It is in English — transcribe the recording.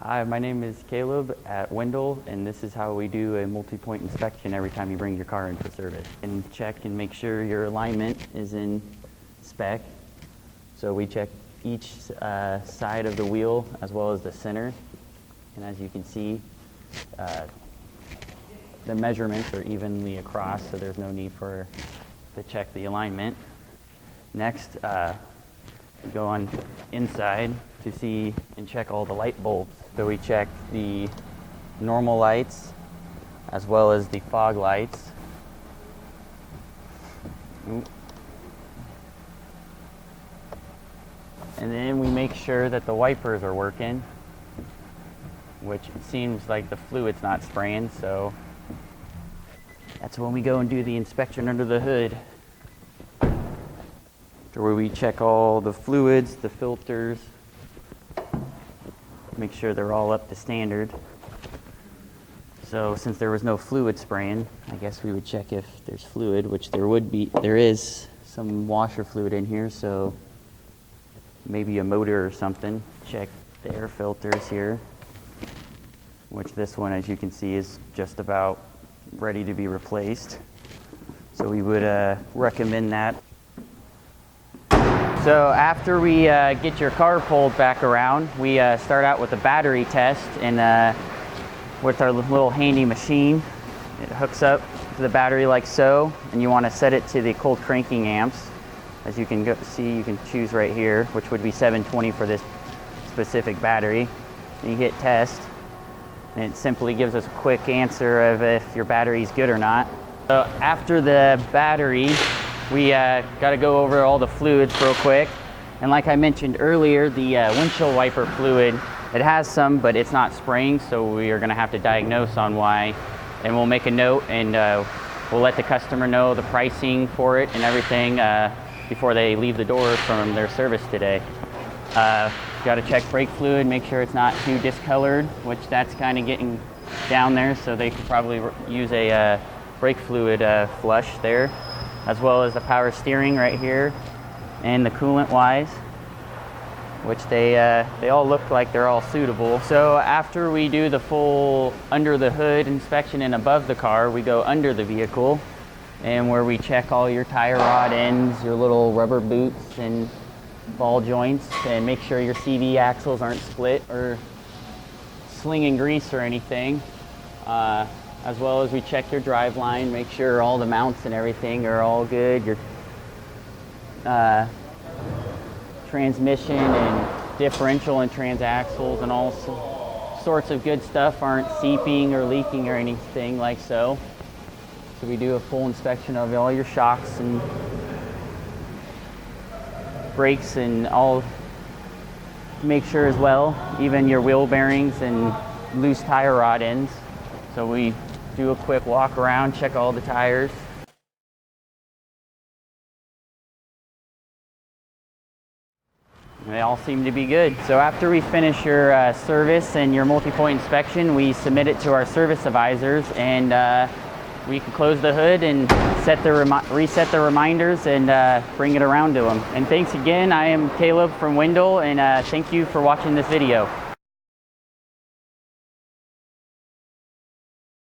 Hi, my name is Caleb at Wendle, and this is how we do a multi-point inspection every time you bring your car in for service. And check and make sure your alignment is in spec. So we check each side of the wheel as well as the center. And as you can see, the measurements are evenly across, so there's no need to check the alignment. Next, we go on inside to see and check all the light bulbs. So we check the normal lights as well as the fog lights. And then we make sure that the wipers are working, which it seems like the fluid's not spraying, so that's when we go and do the inspection under the hood, where we check all the fluids, the filters, make sure they're all up to standard. So since there was no fluid spraying, I guess we would check if there's fluid, which there is some washer fluid in here, so maybe a motor or something. Check the air filters here, which this one, as you can see, is just about ready to be replaced. So we would recommend that. So after we get your car pulled back around, we start out with a battery test, and with our little handy machine. It hooks up to the battery like so, and you want to set it to the cold cranking amps. As you can see, you can choose right here, which would be 720 for this specific battery. And you hit test, and it simply gives us a quick answer of if your battery's good or not. So after the battery, we got to go over all the fluids real quick. And like I mentioned earlier, the windshield wiper fluid, it has some, but it's not spraying, so we are going to have to diagnose on why. And we'll make a note, and we'll let the customer know the pricing for it and everything before they leave the door from their service today. Got to check brake fluid, make sure it's not too discolored, which that's kind of getting down there, so they could probably use a brake fluid flush there, as well as the power steering right here, and the coolant wise, which they all look like they're all suitable. So after we do the full under the hood inspection and above the car, we go under the vehicle, and where we check all your tire rod ends, your little rubber boots and ball joints, and make sure your CV axles aren't split or slinging grease or anything. As well as we check your drive line, make sure all the mounts and everything are all good. Your transmission and differential and transaxles and all sorts of good stuff aren't seeping or leaking or anything like so. So we do a full inspection of all your shocks and brakes and all. Make sure as well, even your wheel bearings and loose tire rod ends. So we do a quick walk around, check all the tires. They all seem to be good. So after we finish your service and your multi-point inspection, we submit it to our service advisors, and we can close the hood and reset the reminders and bring it around to them. And thanks again. I am Caleb from Wendle, and thank you for watching this video.